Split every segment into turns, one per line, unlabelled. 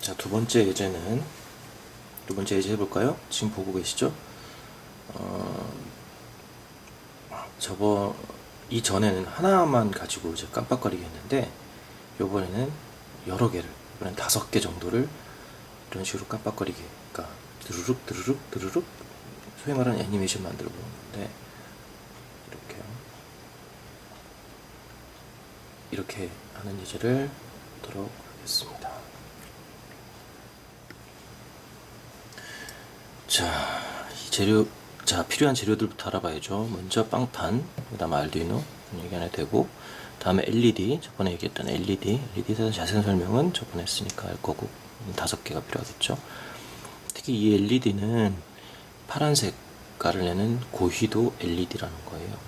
자, 두 번째 예제 해볼까요? 지금 보고 계시죠? 이전에는 하나만 가지고 이제 깜빡거리게 했는데, 요번에는 여러 개를, 이번엔 5개 정도를 이런 식으로 깜빡거리게, 그러니까 드르륵, 드르륵, 드르륵, 소위 말하는 애니메이션 만들어 보는 건데, 이렇게요. 이렇게 하는 예제를 보도록 하겠습니다. 필요한 재료들부터 알아봐야죠. 먼저 빵판, 그 다음에 알두이노, 여기 안에 되고, 다음에 LED, 저번에 얘기했던 LED에 대한 자세한 설명은 저번에 했으니까 알 거고, 5개가 필요하겠죠. 특히 이 LED는 파란색 깔을 내는 고휘도 LED라는 거예요.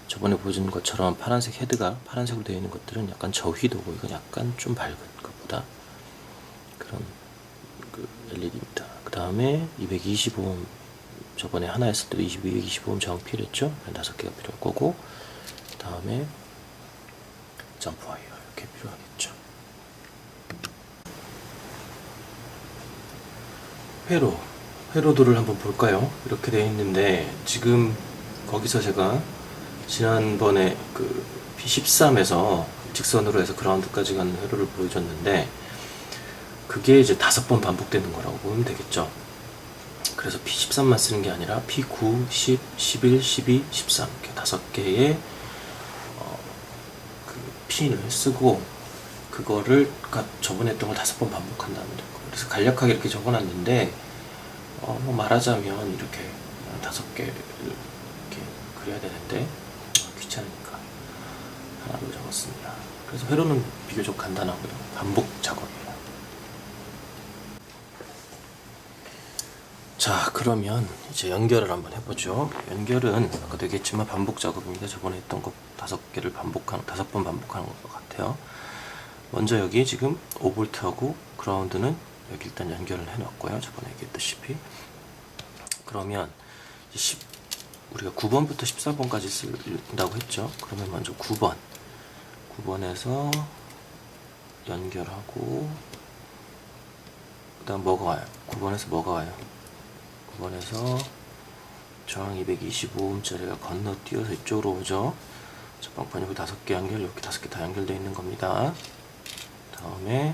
저번에 보여준 것처럼 파란색 헤드가 파란색으로 되어 있는 것들은 약간 저휘도고, 이건 약간 좀 밝은 것보다 그런 LED입니다. 그 다음에 225옴, 저번에 하나 했을 때도 225옴 정필 했죠? 5개가 필요할 거고, 그 다음에 점프와이어 이렇게 필요하겠죠. 회로도를 한번 볼까요? 이렇게 되어 있는데, 지금 거기서 제가 지난번에 그 P13에서 직선으로 해서 그라운드까지 가는 회로를 보여줬는데, 그게 이제 5번 반복되는 거라고 보면 되겠죠. 그래서 P13만 쓰는 게 아니라 P9, 10, 11, 12, 13 이렇게 5개의 그 핀을 쓰고, 그거를 저번에 했던 걸 5번 반복한다면 될 거예요. 그래서 간략하게 이렇게 적어놨는데, 말하자면 이렇게 5개를 이렇게 그려야 되는데 귀찮으니까 하나로 적었습니다. 그래서 회로는 비교적 간단하고요. 반복 작업이에요. 자, 그러면 이제 연결을 한번 해보죠. 연결은 아까도 얘기했지만 반복 작업입니다. 저번에 했던 거 5번 반복하는 것 같아요. 먼저 여기 지금 5V하고 그라운드는 여기 일단 연결을 해놨고요. 저번에 얘기했다시피. 그러면 우리가 9번부터 14번까지 쓴다고 했죠. 그러면 먼저 9번에서 연결하고, 그 다음 뭐가 와요? 9번에서 뭐가 와요? 9번에서 저항 225ohm짜리가 건너뛰어서 이쪽으로 오죠. 빵판 여기 5개 연결, 여기 5개 다 연결되어 있는 겁니다. 다음에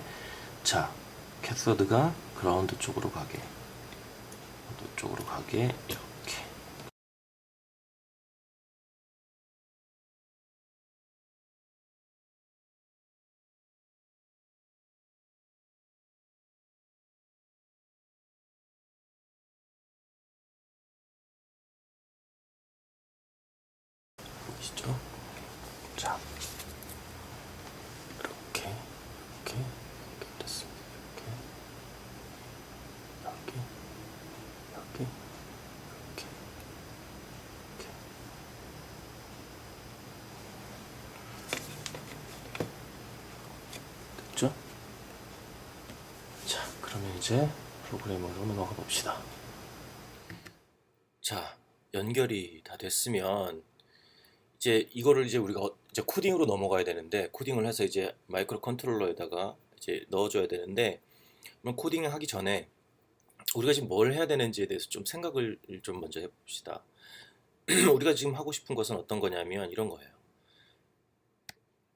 캐서드가 그라운드 쪽으로 가게 이렇게. 보이시죠? 자, 이렇게 됐습니다. 이렇게 됐죠? 자, 그러면 이제 프로그램으로 넘어가 봅시다. 자, 연결이 다 됐으면 이제 이거를 이제 우리가 이제 코딩으로 넘어가야 되는데, 코딩을 해서 이제 마이크로 컨트롤러에다가 이제 넣어줘야 되는데, 그럼 코딩을 하기 전에 우리가 지금 뭘 해야 되는지에 대해서 좀 생각을 좀 먼저 해봅시다. 우리가 지금 하고 싶은 것은 어떤 거냐면 이런 거예요.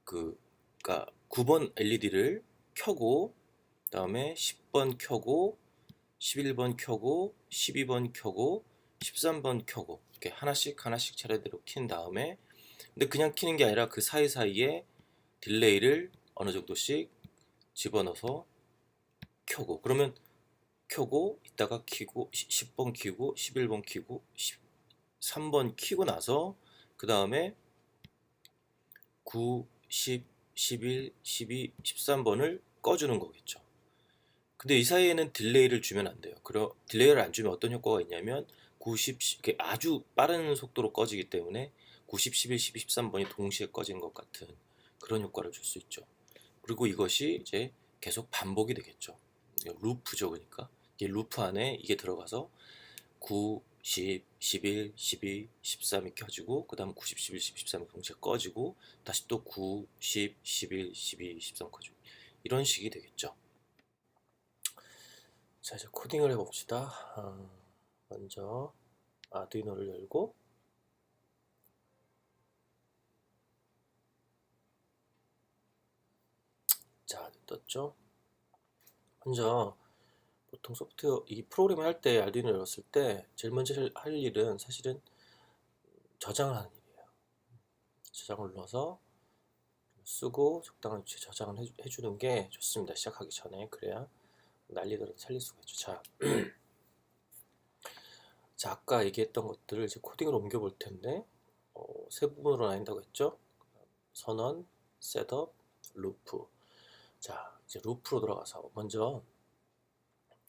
그러니까 9번 LED를 켜고, 그다음에 10번 켜고, 11번 켜고, 12번 켜고, 13번 켜고, 이렇게 하나씩 차례대로 킨 다음에, 근데 그냥 키는 게 아니라 그 사이사이에 딜레이를 어느 정도씩 집어넣어서 켜고, 그러면 켜고 있다가 키고 10번 키고 11번 키고 13번 키고 나서 그 다음에 9, 10, 11, 12, 13번을 꺼주는 거겠죠. 근데 이 사이에는 딜레이를 주면 안 돼요. 딜레이를 안 주면 어떤 효과가 있냐면 90, 아주 빠른 속도로 꺼지기 때문에 90, 11, 12, 13번이 동시에 꺼지는 것 같은 그런 효과를 줄 수 있죠. 그리고 이것이 이제 계속 반복이 되겠죠. 루프죠. 그러니까 이 루프 안에 이게 들어가서 9, 10, 11, 12, 13이 켜지고, 그 다음 90, 11, 10, 13이 동시에 꺼지고, 다시 또 9, 10, 11, 12, 13 꺼지고, 이런 식이 되겠죠. 자, 이제 코딩을 해봅시다. 먼저 아두이노를 열고, 자, 떴죠? 먼저 보통 소프트웨어 이 프로그램을 할 때 아두이노 열었을 때 제일 먼저 할 일은 사실은 저장을 하는 일이에요. 저장을 눌러서 쓰고 적당한 위치에 저장을 해주는 게 좋습니다. 시작하기 전에. 그래야 난리더라도 살릴 수가 있죠. 자, 자, 아까 얘기했던 것들을 이제 코딩으로 옮겨 볼 텐데, 세 부분으로 나뉜다고 했죠? 선언, 셋업, 루프. 자, 이제 루프로 들어가서 먼저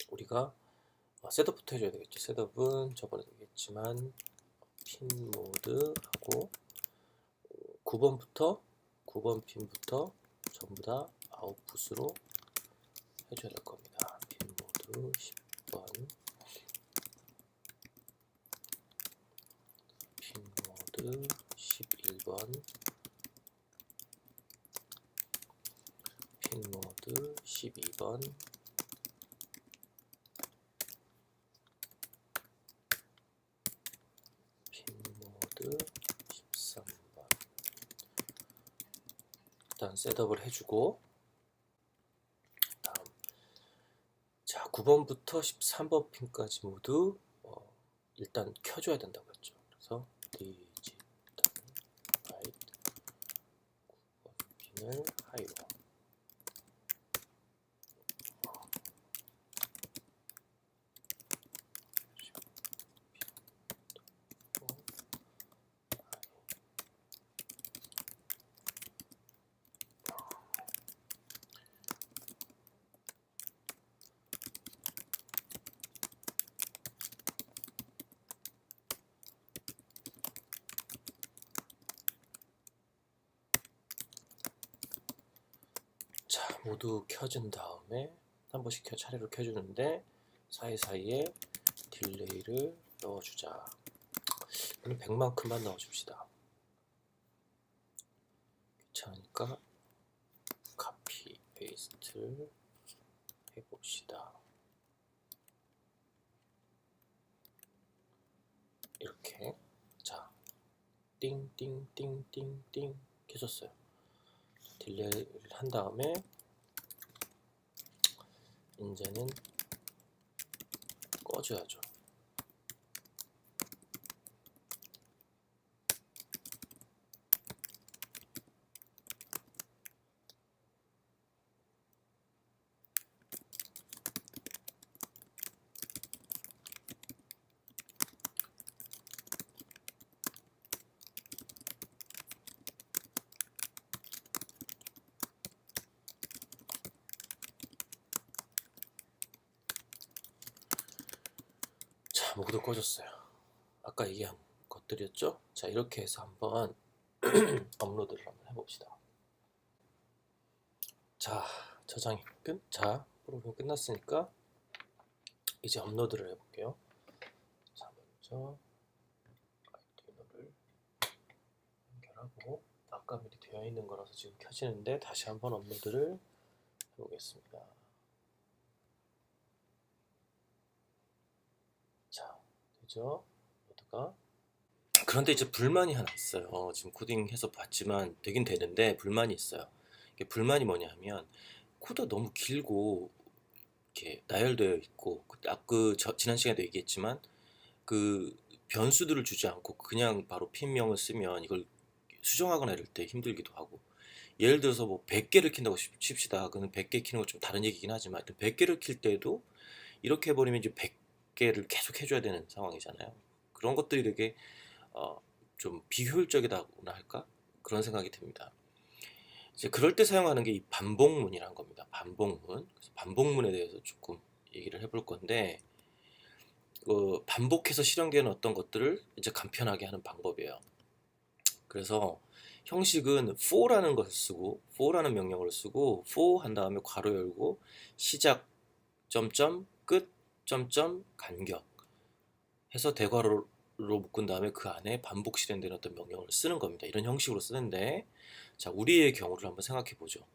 우리가 셋업부터 해줘야 되겠죠. 셋업은 저번에도 얘기했지만 핀 모드 하고 9번 핀부터 전부 다 아웃풋으로 해줘야 될 겁니다. 핀 모드 10번, 핀 모드 11번, 핀 모드 12번, 핀 모드 13번. 일단 셋업을 해주고, 다음 자 9번부터 13번 핀까지 모두 일단 켜줘야 된다고 했죠. 그래서 디지털 라이트 9번 핀을 하이로, 자, 모두 켜준 다음에 한 번씩 차례로 켜주는데 사이사이에 딜레이를 넣어주자. 그럼 100만큼만 넣어줍시다. 귀찮으니까 카피 페이스트를 해봅시다. 이렇게. 자, 띵띵띵띵띵 켜졌어요. 딜레이를 한 다음에 이제는 꺼줘야죠. 자, 모두 꺼졌어요. 아까 얘기한 것들이었죠? 자, 이렇게 해서 한번 업로드를 한번 해봅시다. 자, 저장이 자, 프로그램 끝났으니까 이제 업로드를 해볼게요. 자, 먼저 아이디노를 연결하고, 아까 미리 되어 있는 거라서 지금 켜지는데 다시 한번 업로드를 해보겠습니다. 자, 되죠? 모드가. 그런데 이제 불만이 하나 있어요. 지금 코딩해서 봤지만 되긴 되는데 불만이 있어요. 이게 불만이 뭐냐 하면 코드가 너무 길고 이렇게 나열되어 있고, 지난 시간에도 얘기했지만 그 변수들을 주지 않고 그냥 바로 핀명을 쓰면 이걸 수정하거나 이럴 때 힘들기도 하고, 예를 들어서 뭐 100개를 킨다고 칩시다. 그는 100개 키는 건 좀 다른 얘기긴 하지만 100개를 킬 때도 이렇게 해버리면 이제 100개를 계속 해줘야 되는 상황이잖아요. 그런 것들이 되게 좀 비효율적이다고나 할까? 그런 생각이 듭니다. 이제 그럴 때 사용하는 게 이 반복문이라는 겁니다. 반복문. 그래서 반복문에 대해서 조금 얘기를 해볼 건데, 반복해서 실현되는 어떤 것들을 이제 간편하게 하는 방법이에요. 그래서 형식은 for라는 것을 쓰고, for라는 명령어를 쓰고, for 한 다음에 괄호 열고 시작 점점 끝 점점 간격 해서 대괄호로 묶은 다음에 그 안에 반복 실행되는 어떤 명령어를 쓰는 겁니다. 이런 형식으로 쓰는데, 자, 우리의 경우를 한번 생각해 보죠.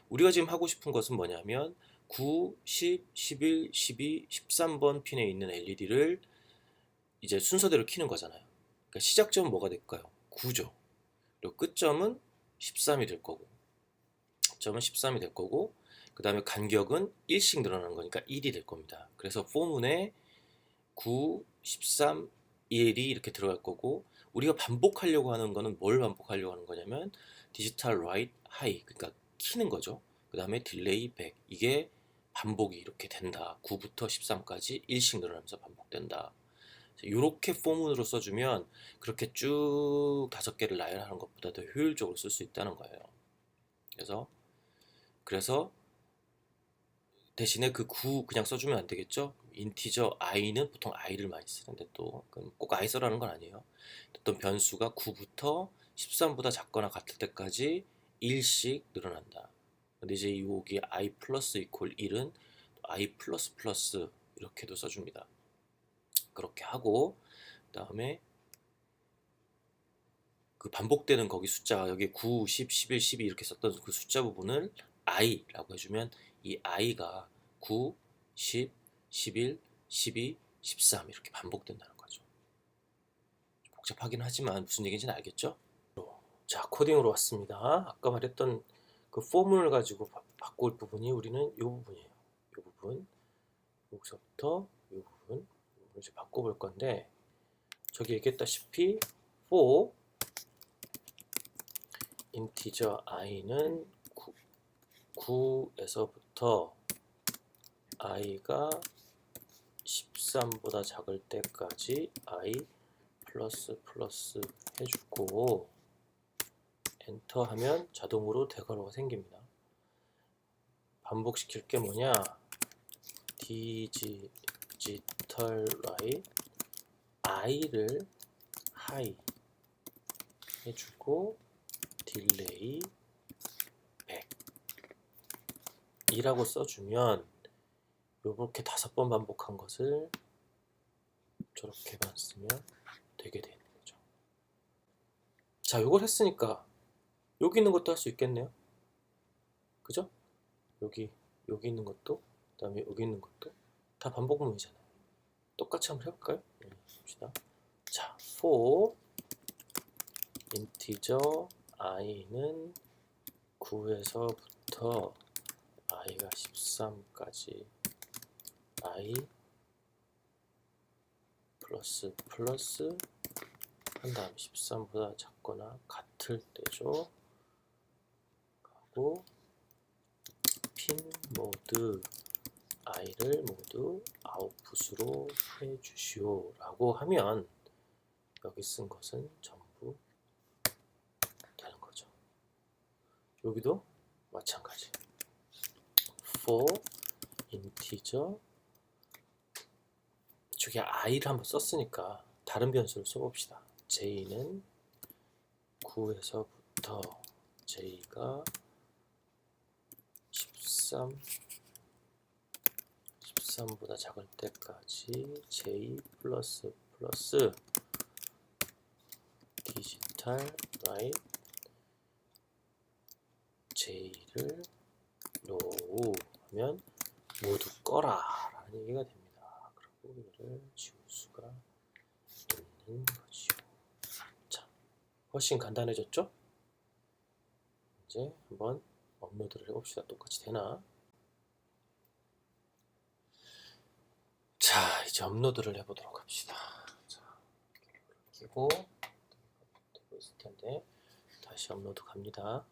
우리가 지금 하고 싶은 것은 뭐냐면 9, 10, 11, 12, 13번 핀에 있는 LED를 이제 순서대로 켜는 거잖아요. 그러니까 시작점은 뭐가 될까요? 9죠. 그리고 끝점은 13이 될 거고, 점은 13이 될 거고, 그 다음에 간격은 1씩 늘어나는 거니까 1이 될 겁니다. 그래서 포문에 9, 13, 1이 이렇게 들어갈 거고, 우리가 반복하려고 하는 거는 뭘 반복하려고 하는 거냐면 디지털 라이트 하이, 그러니까 키는 거죠. 그 다음에 딜레이 백, 이게 반복이 이렇게 된다. 9부터 13까지 1씩 늘어나면서 반복된다. 이렇게 포문으로 써주면 그렇게 쭉 5개를 나열하는 것보다 더 효율적으로 쓸 수 있다는 거예요. 그래서 대신에 그 9 그냥 써주면 안 되겠죠? 인티저 i는 보통 i를 많이 쓰는데 또 꼭 i 써라는 건 아니에요. 어떤 변수가 9부터 13보다 작거나 같을 때까지 1씩 늘어난다. 근데 이제 여기 i 플러스 이퀄 1은 i 플러스 플러스 이렇게도 써줍니다. 그렇게 하고, 그 다음에 그 반복되는 거기 숫자, 여기 9, 10, 11, 12 이렇게 썼던 그 숫자 부분을 i라고 해주면 이 i가 9, 10, 11, 12, 13 이렇게 반복된다는 거죠. 복잡하긴 하지만 무슨 얘기인지는 알겠죠? 자, 코딩으로 왔습니다. 아까 말했던 그 포문을 가지고 바꿀 부분이 우리는 이 부분이에요. 이 부분, 여기서부터 이 부분을 이제 바꿔볼 건데, 저기 얘기했다시피 for 인티저 i는 9에서부터 i가 13보다 작을 때까지 i 플러스 플러스 해주고 엔터 하면 자동으로 대괄호가 생깁니다. 반복시킬 게 뭐냐, 디지털 라이트 i를 하이 해주고 딜레이 100 이라고 써주면 요렇게 5번 반복한 것을 저렇게만 쓰면 되게 되는 거죠. 자, 요걸 했으니까 여기 있는 것도 할 수 있겠네요. 그죠? 여기 있는 것도, 그 다음에 여기 있는 것도 다 반복문이잖아요. 똑같이 한번 해볼까요? 봅시다. 자, for 인티저 i는 9에서부터 i가 13까지 i 플러스 플러스 한 다음 13보다 작거나 같을 때죠. 하고 핀 모드 i를 모두 아웃풋으로 해주시오 라고 하면 여기 쓴 것은 전부 되는 거죠. 여기도 마찬가지. for integer, 저기 i를 한번 썼으니까 다른 변수를 써봅시다. j는 9에서부터 j가 13보다 작을 때까지 j 플러스 플러스 디지털 라이트 j를 low 하면 모두 꺼라 라는 얘기가 됩니다. 그리고 이를 지울 수가 있는 거지요. 자, 훨씬 간단해졌죠? 이제 한번 업로드를 해봅시다. 똑같이 되나? 자, 이제 업로드를 해보도록 합시다. 자, 끼고 되고 있을 텐데 다시 업로드 갑니다.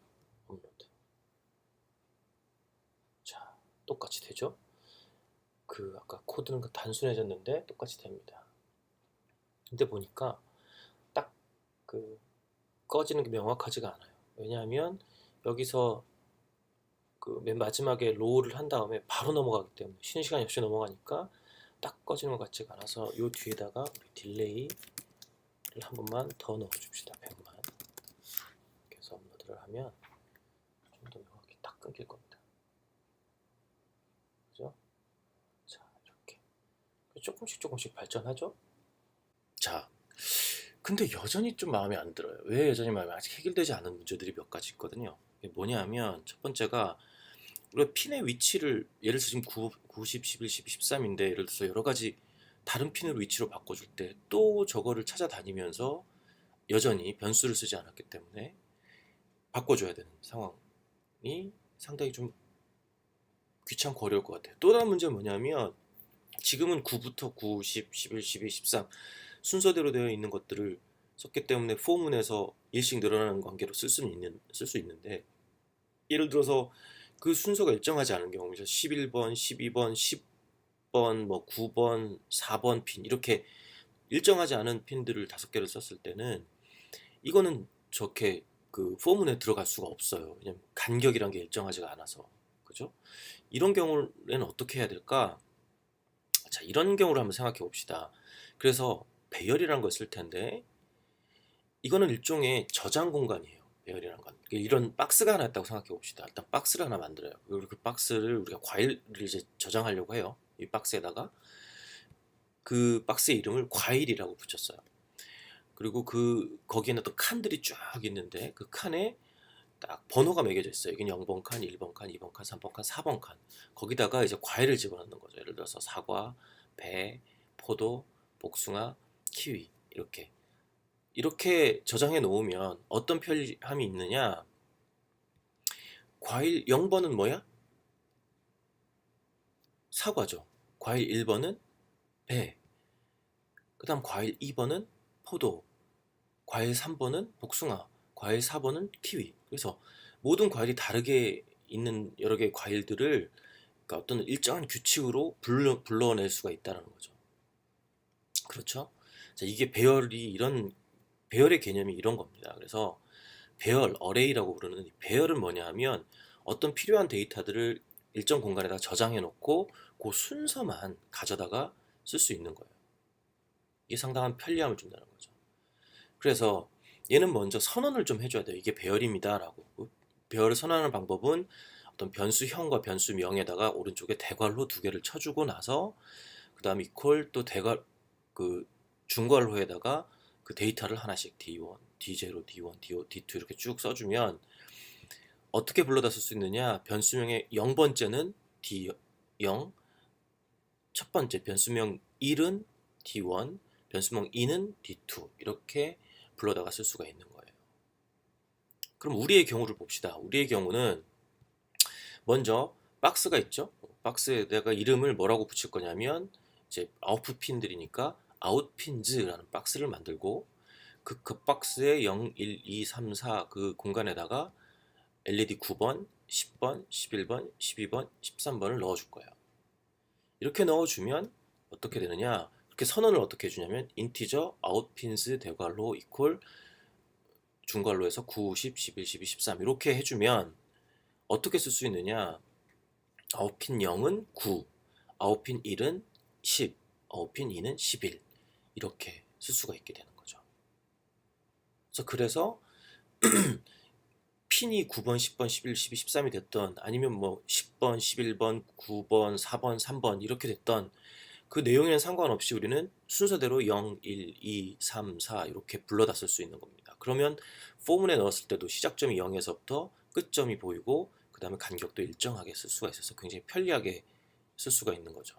업로드. 자, 똑같이 되죠? 그 아까 코드는 단순해졌는데 똑같이 됩니다. 근데 보니까 딱 그 꺼지는 게 명확하지가 않아요. 왜냐하면 여기서 그 맨 마지막에 로우를 한 다음에 바로 넘어가기 때문에 쉬는 시간이 없이 넘어가니까 딱 꺼지는 것 같지가 않아서 요 뒤에다가 우리 딜레이를 한 번만 더 넣어줍시다. 100만. 이렇게 해서 업로드를 하면 좀 더 명확히 딱 끊길 겁니다. 그죠? 자, 이렇게 조금씩 발전하죠? 자, 근데 여전히 좀 마음에 안 들어요. 왜 여전히 마음에 아직 해결되지 않은 문제들이 몇 가지 있거든요. 이게 뭐냐면 첫 번째가 우리가 핀의 위치를 예를 들어서 지금 90, 11, 12, 13인데 예를 들어서 여러 가지 다른 핀으로 위치로 바꿔줄 때 또 저거를 찾아다니면서 여전히 변수를 쓰지 않았기 때문에 바꿔줘야 되는 상황이 상당히 좀 귀찮고 어려울 것 같아요. 또 다른 문제는 뭐냐면 지금은 9부터 9, 10, 11, 12, 13 순서대로 되어 있는 것들을 썼기 때문에 포문에서 일씩 늘어나는 관계로 쓸 수 있는데 예를 들어서 그 순서가 일정하지 않은 경우 11번, 12번, 10번, 뭐 9번, 4번 핀 이렇게 일정하지 않은 핀들을 5개를 썼을 때는 이거는 저렇게 그 포문에 들어갈 수가 없어요. 왜냐면 간격이란 게 일정하지가 않아서. 그죠? 이런 경우에는 어떻게 해야 될까? 자, 이런 경우를 한번 생각해 봅시다. 그래서 배열이라는 걸 쓸 텐데 이거는 일종의 저장 공간이에요. 배열이라는 건. 이런 박스가 하나 있다고 생각해 봅시다. 일단 박스를 하나 만들어요. 그리고 그 박스를 우리가 과일을 이제 저장하려고 해요. 이 박스에다가 그 박스의 이름을 과일이라고 붙였어요. 그리고 거기에는 또 칸들이 쭉 있는데 그 칸에 딱 번호가 매겨져 있어요. 이게 0번 칸, 1번 칸, 2번 칸, 3번 칸, 4번 칸. 거기다가 이제 과일을 집어넣는 거죠. 예를 들어서 사과, 배, 포도, 복숭아, 키위 이렇게 저장해 놓으면 어떤 편리함이 있느냐? 과일 0번은 뭐야? 사과죠. 과일 1번은 배. 그다음 과일 2번은 포도. 과일 3번은 복숭아. 과일 4번은 키위. 그래서 모든 과일이 다르게 있는 여러 개의 과일들을 그러니까 어떤 일정한 규칙으로 불러낼 수가 있다는 거죠. 그렇죠? 자, 이게 배열의 개념이 이런 겁니다. 그래서 배열, 어레이라고 부르는 이 배열은 뭐냐 하면 어떤 필요한 데이터들을 일정 공간에다 저장해 놓고 그 순서만 가져다가 쓸 수 있는 거예요. 이게 상당한 편리함을 준다는 거죠. 그래서 얘는 먼저 선언을 좀 해줘야 돼요. 이게 배열입니다 라고. 배열을 선언하는 방법은 어떤 변수형과 변수명에다가 오른쪽에 대괄호 2개를 쳐주고 나서 그 다음 이퀄 또 그 중괄호에다가 그 데이터를 하나씩 D1, D0, D1, D2 이렇게 쭉 써주면 어떻게 불러다 쓸 수 있느냐? 변수명의 0번째는 D0, 첫 번째 변수명 1은 D1, 변수명 2는 D2 이렇게 불러다가 쓸 수가 있는 거예요. 그럼 우리의 경우를 봅시다. 우리의 경우는 먼저 박스가 있죠. 박스에다가 이름을 뭐라고 붙일 거냐면 이제 아웃풋 핀들이니까 아웃핀즈라는 박스를 만들고 그 박스에 0, 1, 2, 3, 4 그 공간에다가 LED 9번, 10번, 11번, 12번, 13번을 넣어줄 거예요. 이렇게 넣어주면 어떻게 되느냐? 이렇게 선언을 어떻게 해주냐면 인티저 아웃핀스 대괄호 이퀄 중괄호에서 9, 10, 11, 12, 13 이렇게 해주면 어떻게 쓸 수 있느냐? 아웃핀 0은 9, 아웃핀 1은 10, 아웃핀 2는 11 이렇게 쓸 수가 있게 되는 거죠. 그래서 핀이 9번, 10번, 11, 12, 13이 됐던 아니면 뭐 10번, 11번, 9번, 4번, 3번 이렇게 됐던 그 내용에는 상관없이 우리는 순서대로 0, 1, 2, 3, 4 이렇게 불러다 쓸 수 있는 겁니다. 그러면 포문에 넣었을 때도 시작점이 0에서부터 끝점이 보이고 그 다음에 간격도 일정하게 쓸 수가 있어서 굉장히 편리하게 쓸 수가 있는 거죠.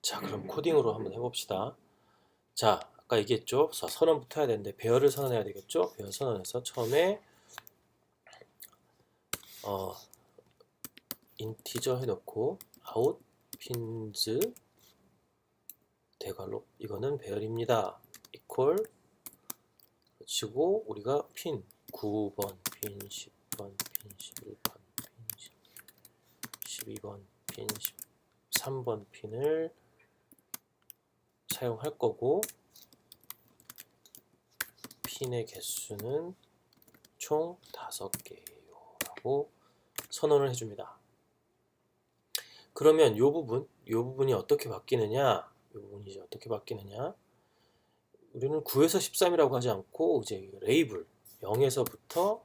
자, 그럼 코딩으로 한번 해봅시다. 자, 아까 얘기했죠. 선언부터 해야 되는데 배열을 선언해야 되겠죠. 배열 선언해서 처음에 인티저 해놓고 아웃 핀즈 대괄호 이거는 배열입니다. 이퀄 치고 우리가 핀 9번, 핀 10번, 핀 11번, 핀 12번, 핀 13번 핀을 사용할 거고 핀의 개수는 총 5개예요 라고 선언을 해줍니다. 그러면 이 부분이 어떻게 바뀌느냐? 우리는 9에서 13이라고 하지 않고 이제 레이블 0에서부터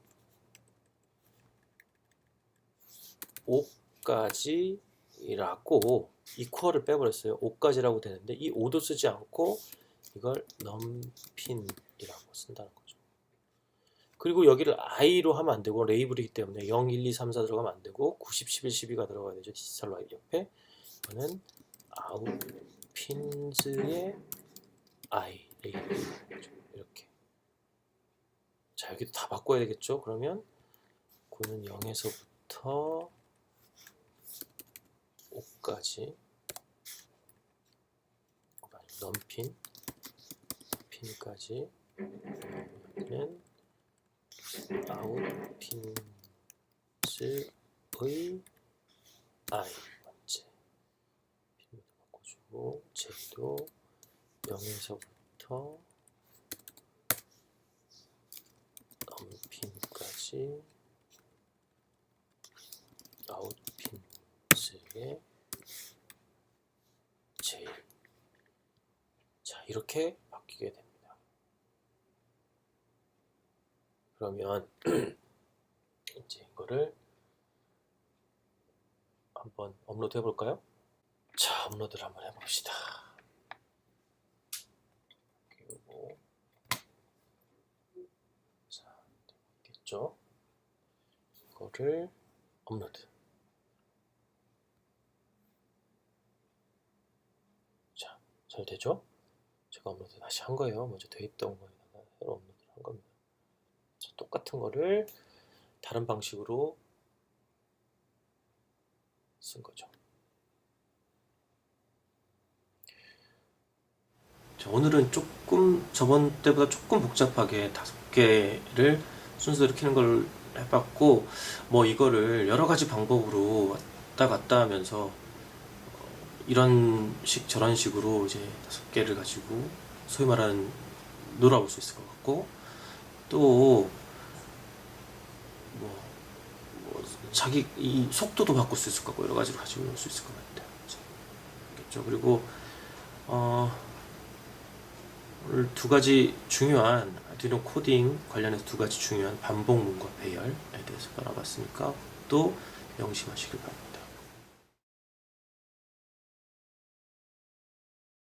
5까지라고 이퀄을 빼버렸어요. 5까지라고 되는데 이 5도 쓰지 않고 이걸 넘핀이라고 쓴다는 거죠. 그리고 여기를 i로 하면 안 되고 레이블이기 때문에 0, 1, 2, 3, 4 들어가면 안 되고 90, 11, 12가 들어가야 되죠. 디지털 라인 옆에. 이거는 아웃 핀즈의 i 레이블 이렇게. 자, 여기도 다 바꿔야 되겠죠. 그러면 고는 0에서부터 5까지 넘핀 핀까지 여기는 아웃 핀스의 i 번째 핀도 바꿔주고 j도 0에서부터 넘핀까지 아웃 핀스의 j. 자, 이렇게 바뀌게 됩니다. 그러면 이제 이거를 한번 업로드 해볼까요? 자, 업로드를 한번 해봅시다. 그리고 자, 되겠죠? 이거를 업로드. 자, 잘 되죠? 제가 업로드 다시 한 거예요. 먼저 돼 있던 거에다가 새로 업로드를 한 겁니다. 자, 똑같은 거를 다른 방식으로 쓴 거죠. 자, 오늘은 조금 저번 때보다 조금 복잡하게 5개를 순서대로 키는 걸 해봤고, 뭐 이거를 여러 가지 방법으로 왔다 갔다 하면서 이런 식 저런 식으로 이제 5개를 가지고 소위 말하는 놀아볼 수 있을 것 같고, 또 뭐 자기 이 속도도 바꿀 수 있을 것 같고 여러 가지로 가지고 놀 수 있을 것 같아요. 알겠죠? 그리고 오늘 2가지 중요한 아두이노 코딩 관련해서 2가지 중요한 반복문과 배열에 대해서 알아봤으니까 또 명심하시길 바랍니다.